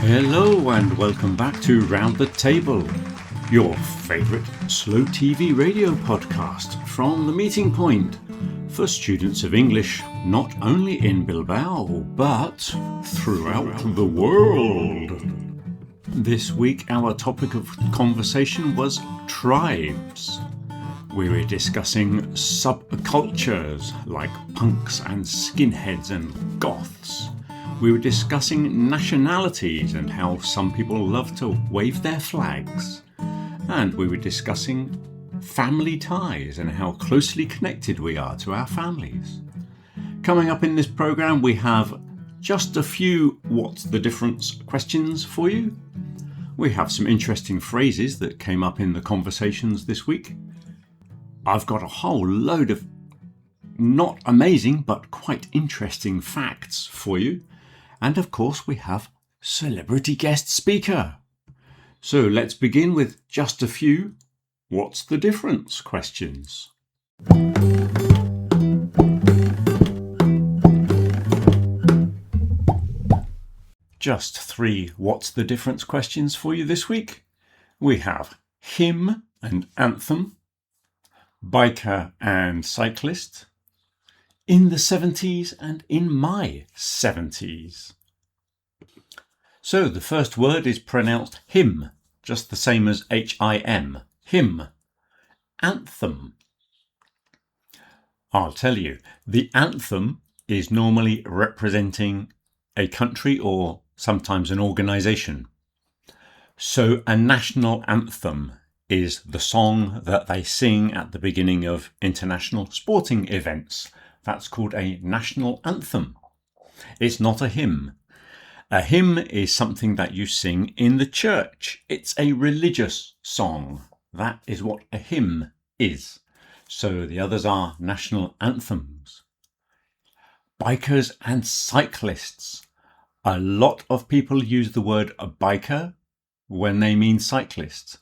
Hello and welcome back to Round the Table, your favourite slow TV radio podcast from the meeting point for students of English not only in Bilbao but throughout the world. This week our topic of conversation was tribes. We were discussing subcultures like punks and skinheads and goths. We were discussing nationalities and how some people love to wave their flags. And we were discussing family ties and how closely connected we are to our families. Coming up in this programme, we have just a few what's the difference questions for you. We have some interesting phrases that came up in the conversations this week. I've got a whole load of not amazing but quite interesting facts for you. And of course we have celebrity guest speaker. So let's begin with just a few what's the difference questions. Just 3 what's the difference questions for you this week. We have hymn and anthem, biker and cyclist, in the 70s and in my 70s. So the first word is pronounced hymn, just the same as H-I-M, hymn. Anthem. I'll tell you, the anthem is normally representing a country or sometimes an organisation. So a national anthem is the song that they sing at the beginning of international sporting events. That's called a national anthem. It's not a hymn. A hymn is something that you sing in the church. It's a religious song. That is what a hymn is. So the others are national anthems. Bikers and cyclists. A lot of people use the word a biker when they mean cyclists.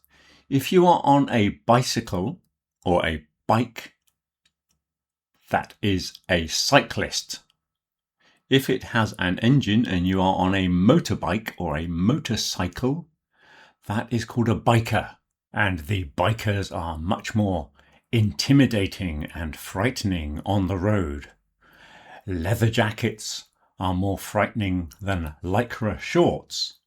If you are on a bicycle or a bike, that is a cyclist. If it has an engine and you are on a motorbike or a motorcycle, that is called a biker. And the bikers are much more intimidating and frightening on the road. Leather jackets are more frightening than lycra shorts.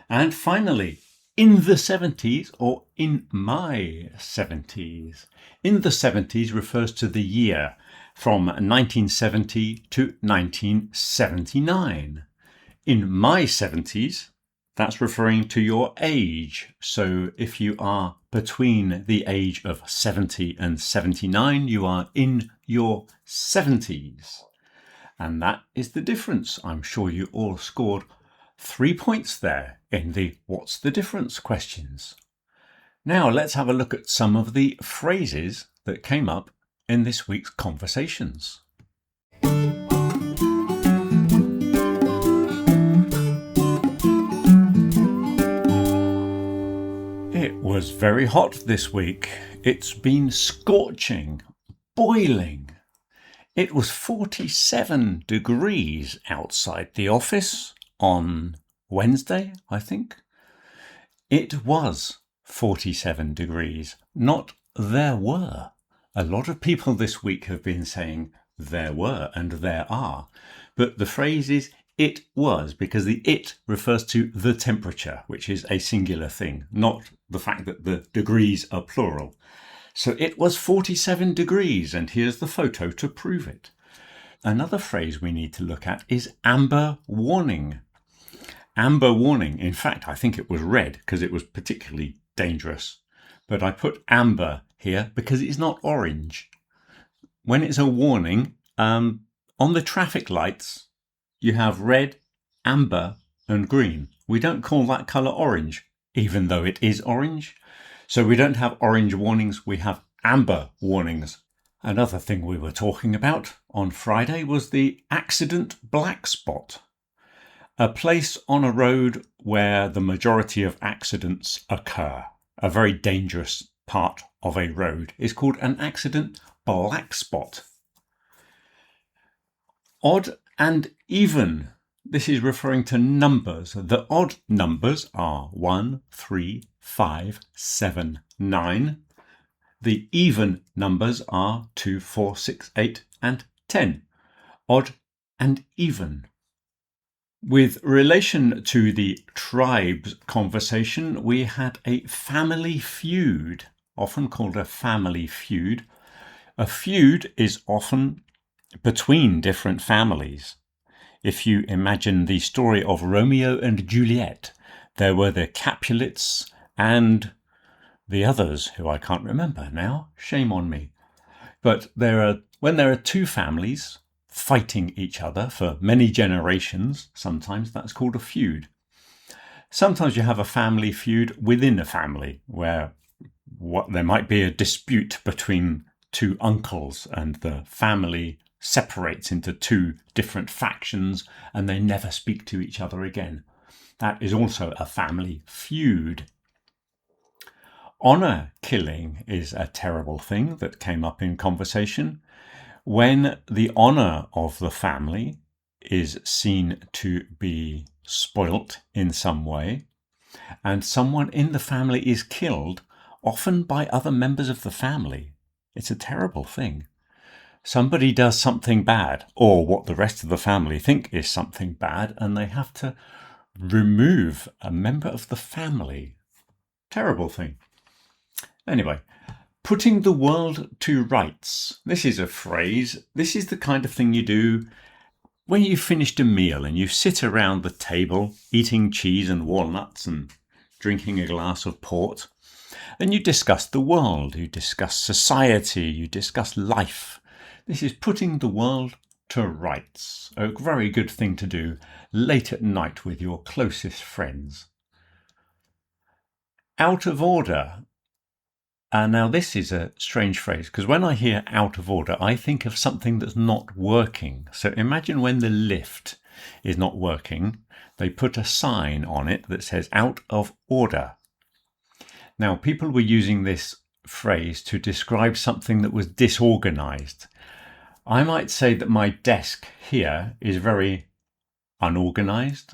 And finally, in the 70s or in my 70s. In the 70s refers to the year from 1970 to 1979. In my 70s, that's referring to your age. So if you are between the age of 70 and 79, you are in your 70s. And that is the difference. I'm sure you all scored 3 points there in the what's the difference questions. Now let's have a look at some of the phrases that came up in this week's conversations. It was very hot this week. It's been scorching, boiling. It was 47 degrees outside the office on Wednesday, I think. It was 47 degrees, not there were. A lot of people this week have been saying there were and there are, but the phrase is it was because the it refers to the temperature, which is a singular thing, not the fact that the degrees are plural. So it was 47 degrees, and here's the photo to prove it. Another phrase we need to look at is amber warning. Amber warning. In fact, I think it was red because it was particularly dangerous. But I put amber here because it's not orange. When it's a warning, on the traffic lights, you have red, amber and green. We don't call that colour orange, even though it is orange. So we don't have orange warnings, we have amber warnings. Another thing we were talking about on Friday was the accident black spot. A place on a road where the majority of accidents occur. A very dangerous part of a road is called an accident black spot. Odd and even. this is referring to numbers. The odd numbers are 1, 3, 5, 7, 9. The even numbers are 2, 4, 6, 8, and 10. Odd and even. With relation to the tribes conversation, we had a family feud, often called a family feud. A feud is often between different families. If you imagine the story of Romeo and Juliet, there were the Capulets and the others who I can't remember now. Shame on me. But when there are two families fighting each other for many generations, sometimes that's called a feud. Sometimes you have a family feud within a family where there might be a dispute between two uncles and the family separates into two different factions and they never speak to each other again. That is also a family feud. Honor killing is a terrible thing that came up in conversation. When the honor of the family is seen to be spoilt in some way, and someone in the family is killed, often by other members of the family, it's a terrible thing. Somebody does something bad, or what the rest of the family think is something bad, and they have to remove a member of the family. Terrible thing. Anyway, putting the world to rights. This is a phrase. This is the kind of thing you do when you've finished a meal and you sit around the table eating cheese and walnuts and drinking a glass of port, and you discuss the world, you discuss society, you discuss life. This is putting the world to rights. A very good thing to do late at night with your closest friends. Out of order. Now this is a strange phrase because when I hear out of order, I think of something that's not working. So imagine when the lift is not working, they put a sign on it that says out of order. Now people were using this phrase to describe something that was disorganized. I might say that my desk here is very unorganized,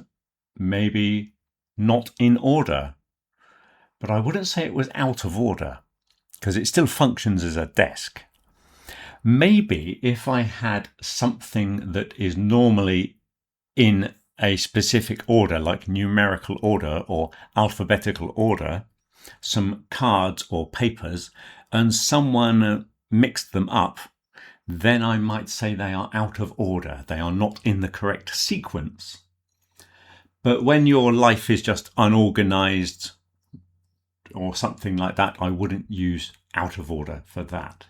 maybe not in order, but I wouldn't say it was out of order, because it still functions as a desk. Maybe if I had something that is normally in a specific order, like numerical order or alphabetical order, some cards or papers, and someone mixed them up, then I might say they are out of order. They are not in the correct sequence. But when your life is just unorganized, or something like that, I wouldn't use out of order for that.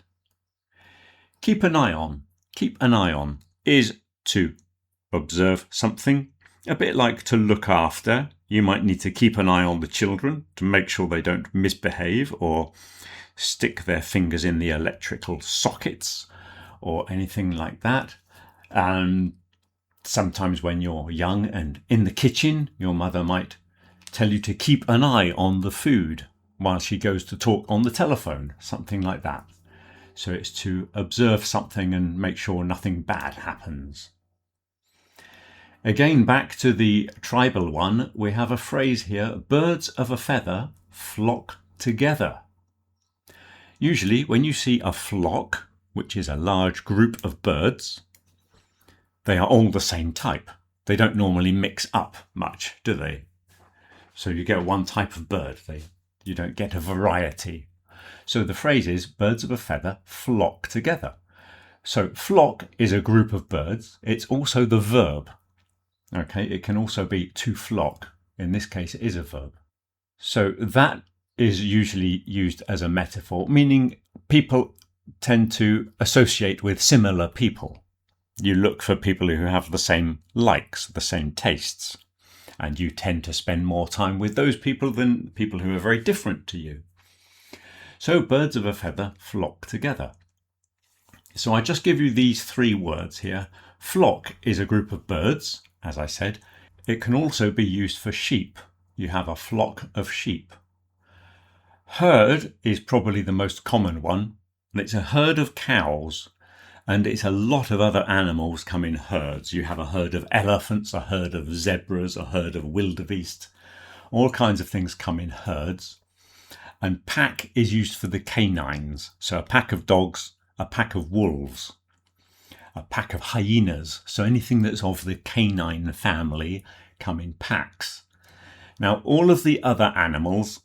Keep an eye on. Keep an eye on is to observe something, a bit like to look after. You might need to keep an eye on the children to make sure they don't misbehave or stick their fingers in the electrical sockets or anything like that. And sometimes when you're young and in the kitchen, your mother might tell you to keep an eye on the food while she goes to talk on the telephone, something like that. So it's to observe something and make sure nothing bad happens. Again, back to the tribal one, we have a phrase here, birds of a feather flock together. Usually when you see a flock, which is a large group of birds, they are all the same type. They don't normally mix up much, do they? So you get one type of bird. You don't get a variety. So the phrase is birds of a feather flock together. So flock is a group of birds. It's also the verb. Okay, it can also be to flock. In this case, it is a verb. So that is usually used as a metaphor, meaning people tend to associate with similar people. You look for people who have the same likes, the same tastes. And you tend to spend more time with those people than people who are very different to you. So birds of a feather flock together. So I just give you these three words here. Flock is a group of birds, as I said. It can also be used for sheep. You have a flock of sheep. Herd is probably the most common one, and it's a herd of cows. And it's a lot of other animals come in herds. You have a herd of elephants, a herd of zebras, a herd of wildebeest. All kinds of things come in herds. And pack is used for the canines. So a pack of dogs, a pack of wolves, a pack of hyenas. So anything that's of the canine family come in packs. Now, all of the other animals,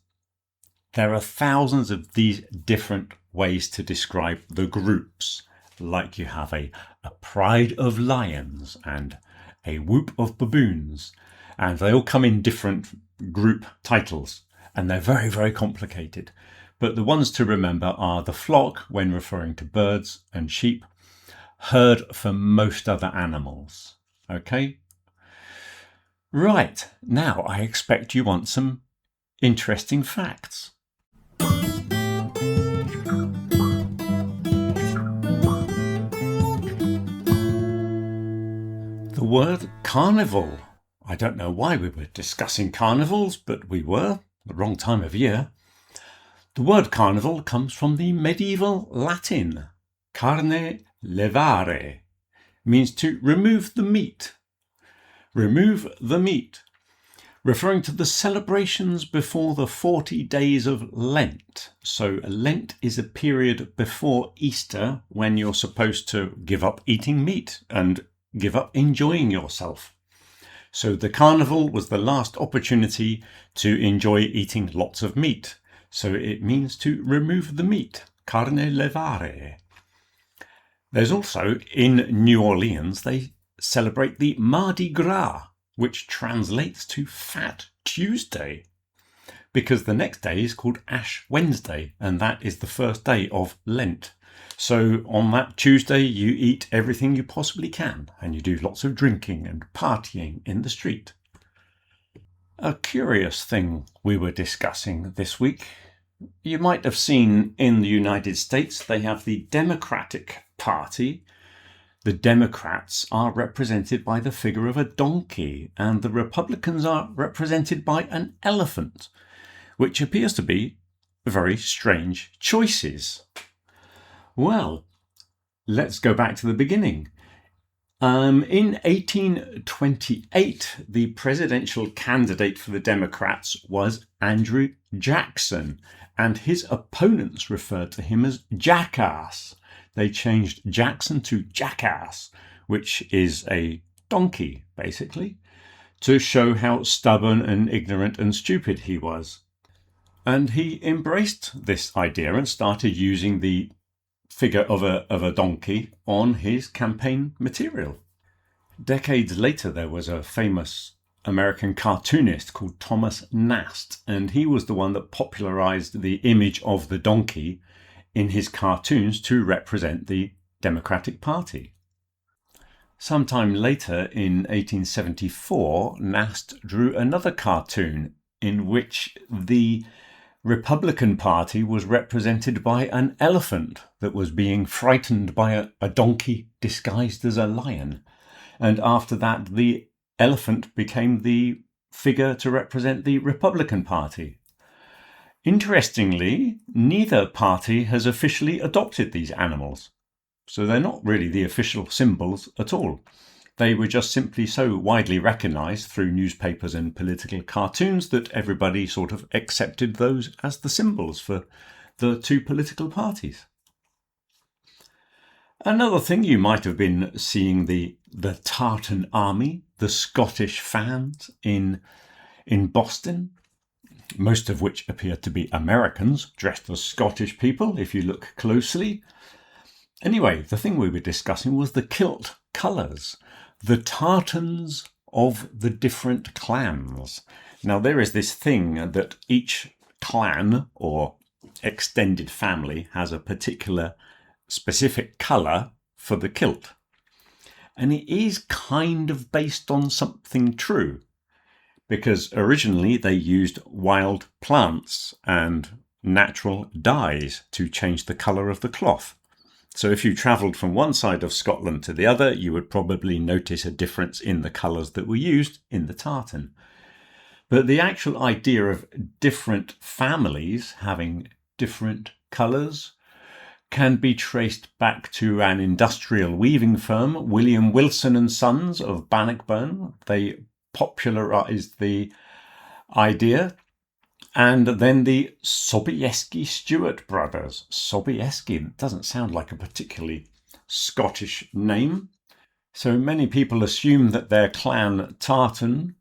there are thousands of these different ways to describe the groups. Like you have a pride of lions and a whoop of baboons. And they all come in different group titles. And they're very, very complicated. But the ones to remember are the flock when referring to birds and sheep, herd for most other animals. Okay? Right, now I expect you want some interesting facts. The word carnival. I don't know why we were discussing carnivals, but we were. The wrong time of year. The word carnival comes from the medieval Latin. Carne levare means to remove the meat. Remove the meat, referring to the celebrations before the 40 days of Lent. So Lent is a period before Easter when you're supposed to give up eating meat and give up enjoying yourself. So the carnival was the last opportunity to enjoy eating lots of meat. So it means to remove the meat. Carne levare. There's also, in New Orleans, they celebrate the Mardi Gras, which translates to Fat Tuesday, because the next day is called Ash Wednesday, and that is the first day of Lent. So on that Tuesday, you eat everything you possibly can, and you do lots of drinking and partying in the street. A curious thing we were discussing this week. You might have seen in the United States, they have the Democratic Party. The Democrats are represented by the figure of a donkey, and the Republicans are represented by an elephant, which appears to be very strange choices. Well, let's go back to the beginning. In 1828, the presidential candidate for the Democrats was Andrew Jackson, and his opponents referred to him as Jackass. They changed Jackson to Jackass, which is a donkey, basically, to show how stubborn and ignorant and stupid he was. And he embraced this idea and started using the figure of a donkey on his campaign material. Decades later, there was a famous American cartoonist called Thomas Nast, and he was the one that popularized the image of the donkey in his cartoons to represent the Democratic Party. Sometime later, in 1874, Nast drew another cartoon in which the Republican Party was represented by an elephant that was being frightened by a donkey disguised as a lion. And after that, the elephant became the figure to represent the Republican Party. Interestingly, neither party has officially adopted these animals. So they're not really the official symbols at all. They were just simply so widely recognized through newspapers and political cartoons that everybody sort of accepted those as the symbols for the two political parties. Another thing, you might have been seeing the Tartan Army, the Scottish fans in Boston, most of which appear to be Americans dressed as Scottish people, if you look closely. Anyway, the thing we were discussing was the kilt colours, the tartans of the different clans. Now, there is this thing that each clan or extended family has a particular specific colour for the kilt. And it is kind of based on something true, because originally they used wild plants and natural dyes to change the colour of the cloth. So if you travelled from one side of Scotland to the other, you would probably notice a difference in the colours that were used in the tartan. But the actual idea of different families having different colours can be traced back to an industrial weaving firm, William Wilson and Sons of Bannockburn. They popularized the idea. And then the Sobieski Stewart brothers. Sobieski doesn't sound like a particularly Scottish name. So many people assume that their clan Tartan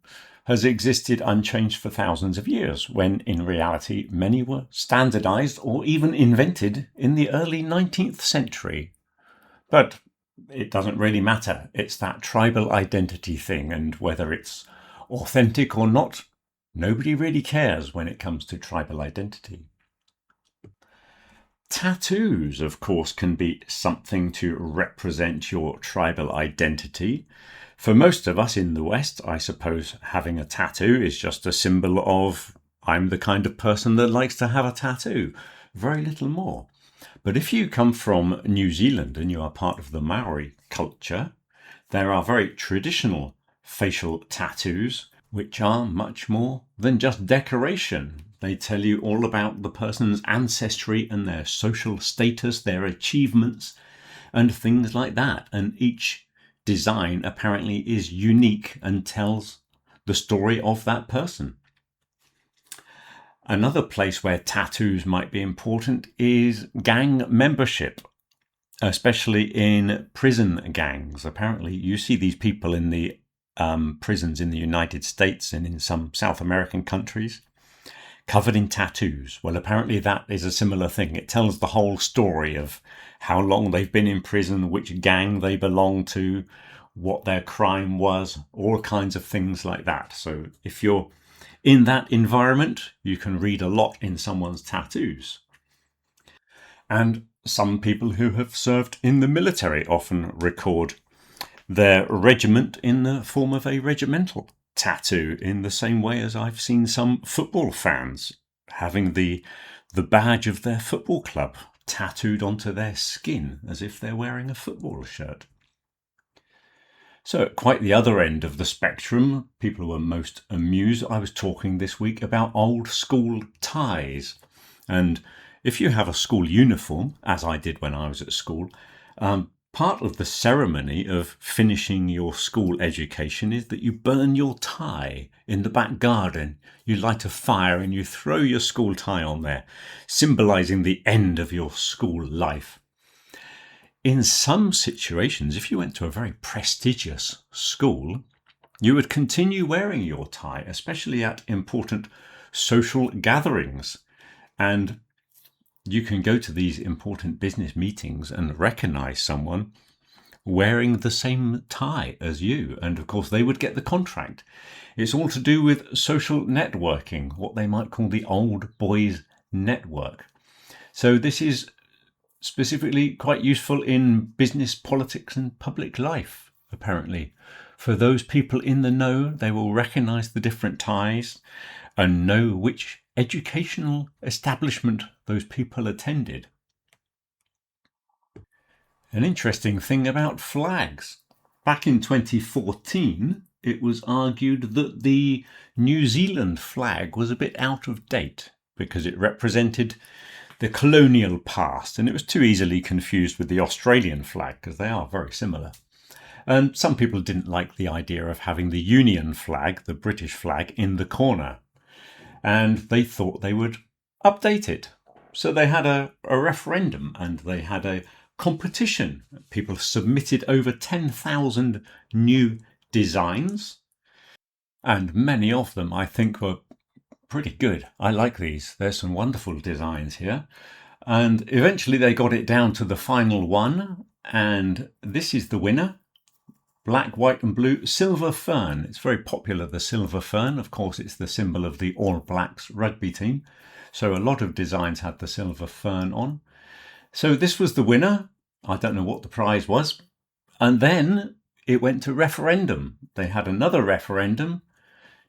has existed unchanged for thousands of years, when in reality many were standardized or even invented in the early 19th century. But it doesn't really matter. It's that tribal identity thing, and whether it's authentic or not, nobody really cares when it comes to tribal identity. Tattoos, of course, can be something to represent your tribal identity. For most of us in the West, I suppose having a tattoo is just a symbol of, I'm the kind of person that likes to have a tattoo. Very little more. But if you come from New Zealand and you are part of the Maori culture, there are very traditional facial tattoos, which are much more than just decoration. They tell you all about the person's ancestry and their social status, their achievements, and things like that. And each design apparently is unique and tells the story of that person. Another place where tattoos might be important is gang membership, especially in prison gangs. Apparently, you see these people in the prisons in the United States and in some South American countries covered in tattoos. Well, apparently that is a similar thing. It tells the whole story of how long they've been in prison, which gang they belong to, what their crime was, all kinds of things like that. So if you're in that environment, you can read a lot in someone's tattoos. And some people who have served in the military often record their regiment in the form of a regimental tattoo, in the same way as I've seen some football fans having the badge of their football club tattooed onto their skin as if they're wearing a football shirt. So at quite the other end of the spectrum, people who were most amused, I was talking this week about old school ties. And if you have a school uniform, as I did when I was at school, part of the ceremony of finishing your school education is that you burn your tie in the back garden. You light a fire and you throw your school tie on there, symbolizing the end of your school life. In some situations, if you went to a very prestigious school, you would continue wearing your tie, especially at important social gatherings. And you can go to these important business meetings and recognize someone wearing the same tie as you. And of course, they would get the contract. It's all to do with social networking, what they might call the old boys network. So this is specifically quite useful in business, politics, and public life, apparently. For those people in the know, they will recognize the different ties and know which educational establishment those people attended. An interesting thing about flags. Back in 2014, it was argued that the New Zealand flag was a bit out of date because it represented the colonial past, and it was too easily confused with the Australian flag because they are very similar. And some people didn't like the idea of having the Union flag, the British flag, in the corner. And they thought they would update it. So they had a referendum and they had a competition. People submitted over 10,000 new designs. And many of them, I think, were pretty good. I like these. There's some wonderful designs here. And eventually they got it down to the final one. And this is the winner. Black, white and blue, silver fern. It's very popular, the silver fern. Of course, it's the symbol of the All Blacks rugby team. So a lot of designs had the silver fern on. So this was the winner. I don't know what the prize was. And then it went to referendum. They had another referendum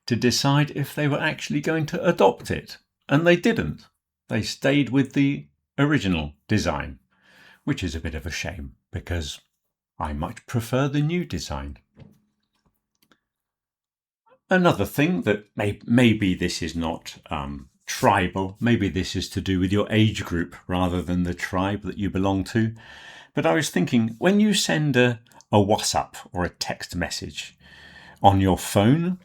to decide if they were actually going to adopt it. And they didn't. They stayed with the original design, which is a bit of a shame because I much prefer the new design. Another thing that maybe this is not tribal. Maybe this is to do with your age group rather than the tribe that you belong to. But I was thinking, when you send a WhatsApp or a text message on your phone,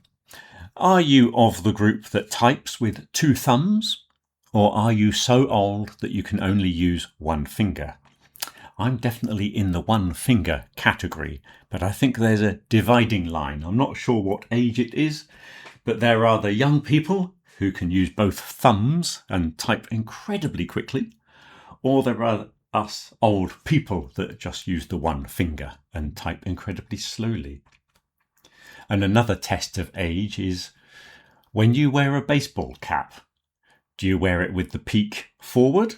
are you of the group that types with two thumbs? Or are you so old that you can only use one finger? I'm definitely in the one finger category, but I think there's a dividing line. I'm not sure what age it is, but there are the young people who can use both thumbs and type incredibly quickly, or there are us old people that just use the one finger and type incredibly slowly. And another test of age is when you wear a baseball cap. Do you wear it with the peak forward,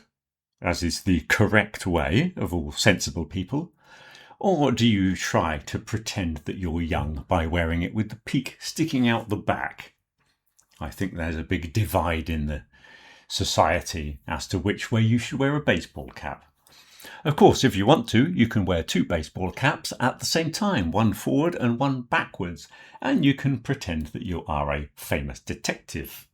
as is the correct way of all sensible people? Or do you try to pretend that you're young by wearing it with the peak sticking out the back? I think there's a big divide in the society as to which way you should wear a baseball cap. Of course, if you want to, you can wear two baseball caps at the same time, one forward and one backwards, and you can pretend that you are a famous detective.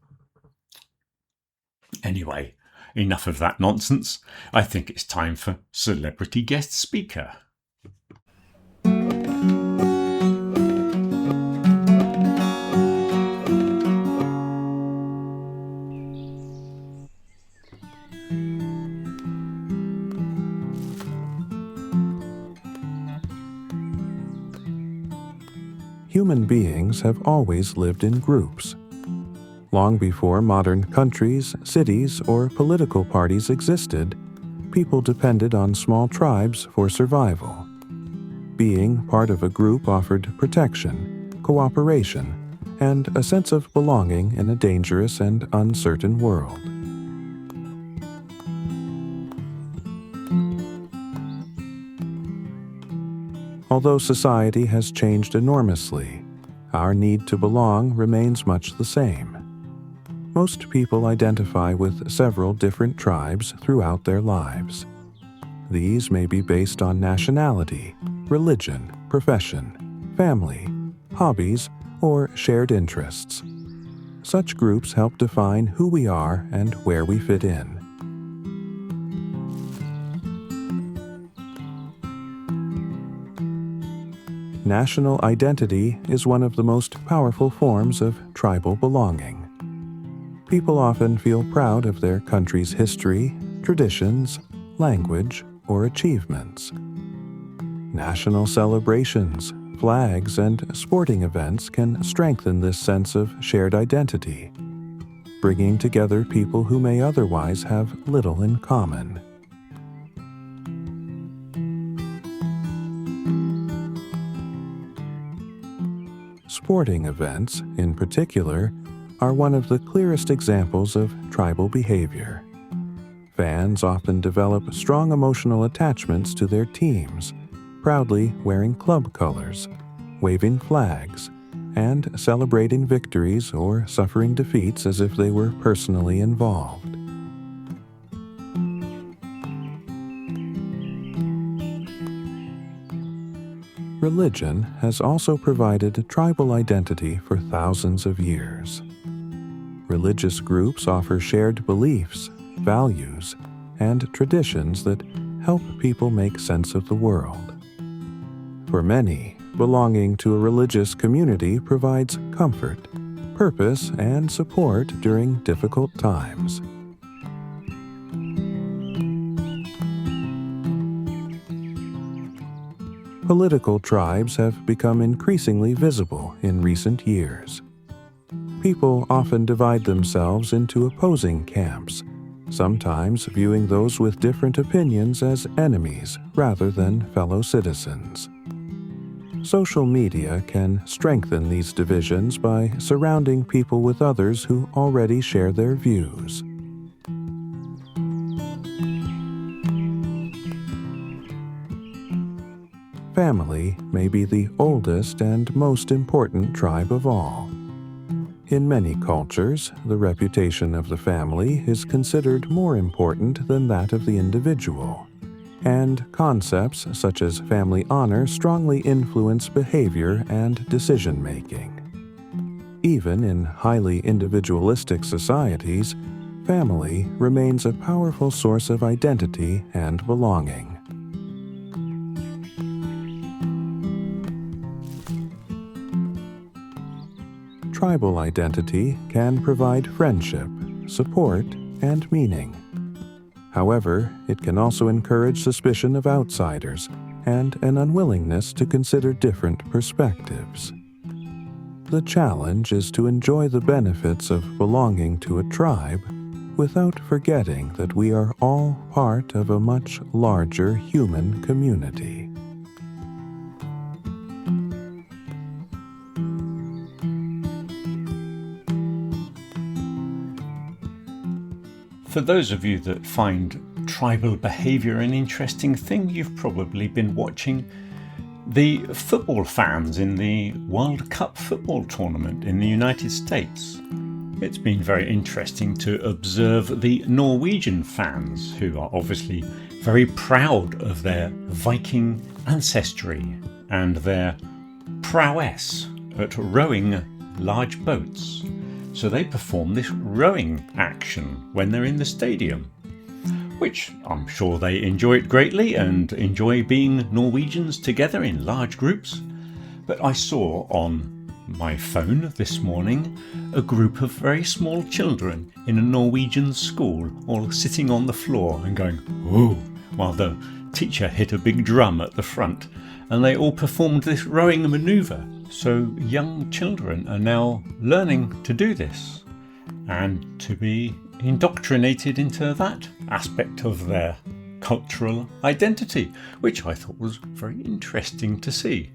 Anyway, enough of that nonsense. I think it's time for Celebrity Guest Speaker. Human beings have always lived in groups. Long before modern countries, cities, or political parties existed, people depended on small tribes for survival. Being part of a group offered protection, cooperation, and a sense of belonging in a dangerous and uncertain world. Although society has changed enormously, our need to belong remains much the same. Most people identify with several different tribes throughout their lives. These may be based on nationality, religion, profession, family, hobbies, or shared interests. Such groups help define who we are and where we fit in. National identity is one of the most powerful forms of tribal belonging. People often feel proud of their country's history, traditions, language, or achievements. National celebrations, flags, and sporting events can strengthen this sense of shared identity, bringing together people who may otherwise have little in common. Sporting events, in particular, are one of the clearest examples of tribal behavior. Fans often develop strong emotional attachments to their teams, proudly wearing club colors, waving flags, and celebrating victories or suffering defeats as if they were personally involved. Religion has also provided tribal identity for thousands of years. Religious groups offer shared beliefs, values, and traditions that help people make sense of the world. For many, belonging to a religious community provides comfort, purpose, and support during difficult times. Political tribes have become increasingly visible in recent years. People often divide themselves into opposing camps, sometimes viewing those with different opinions as enemies rather than fellow citizens. Social media can strengthen these divisions by surrounding people with others who already share their views. Family may be the oldest and most important tribe of all. In many cultures, the reputation of the family is considered more important than that of the individual, and concepts such as family honor strongly influence behavior and decision-making. Even in highly individualistic societies, family remains a powerful source of identity and belonging. Tribal identity can provide friendship, support, and meaning. However, it can also encourage suspicion of outsiders and an unwillingness to consider different perspectives. The challenge is to enjoy the benefits of belonging to a tribe without forgetting that we are all part of a much larger human community. For those of you that find tribal behaviour an interesting thing, you've probably been watching the football fans in the World Cup football tournament in the United States. It's been very interesting to observe the Norwegian fans, who are obviously very proud of their Viking ancestry and their prowess at rowing large boats. So they perform this rowing action when they're in the stadium, which I'm sure they enjoy it greatly and enjoy being Norwegians together in large groups. But I saw on my phone this morning a group of very small children in a Norwegian school all sitting on the floor and going, "Whoa," while the teacher hit a big drum at the front, and they all performed this rowing manoeuvre. So young children are now learning to do this and to be indoctrinated into that aspect of their cultural identity, which I thought was very interesting to see.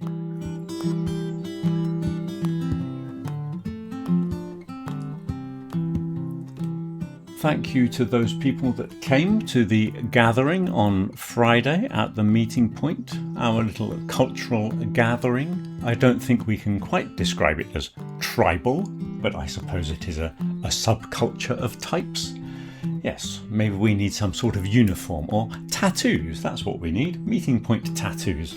Thank you to those people that came to the gathering on Friday at the meeting point, our little cultural gathering. I don't think we can quite describe it as tribal, but I suppose it is a subculture of types. Yes, maybe we need some sort of uniform or tattoos. That's what we need, meeting point tattoos.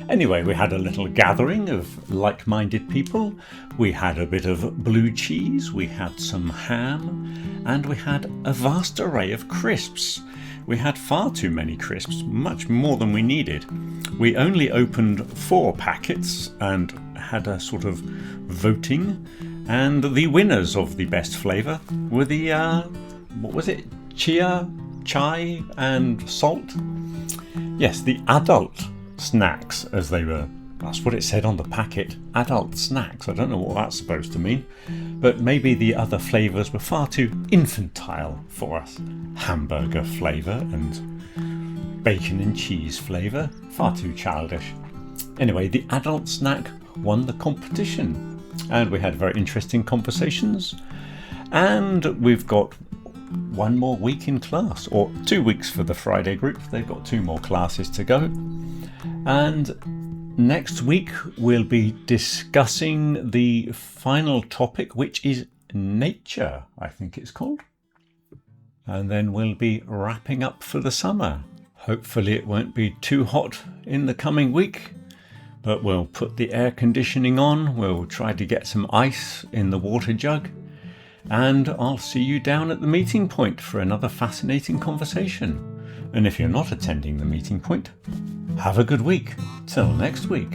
Anyway, we had a little gathering of like-minded people. We had a bit of blue cheese, we had some ham, and we had a vast array of crisps. We had far too many crisps, much more than we needed. We only opened 4 packets and had a sort of voting, and the winners of the best flavour were the, chia, chai and salt? Yes, the adult snacks, as they were. That's what it said on the packet, adult snacks. I don't know what that's supposed to mean, but maybe the other flavours were far too infantile for us. Hamburger flavour and bacon and cheese flavour, far too childish. Anyway, the adult snack won the competition, and we had very interesting conversations, and we've got 1 more week in class, or 2 weeks for the Friday group. They've got 2 more classes to go. And next week we'll be discussing the final topic, which is nature, I think it's called. And then we'll be wrapping up for the summer. Hopefully it won't be too hot in the coming week, but we'll put the air conditioning on, we'll try to get some ice in the water jug, and I'll see you down at the meeting point for another fascinating conversation. And if you're not attending the meeting point, have a good week. Till next week.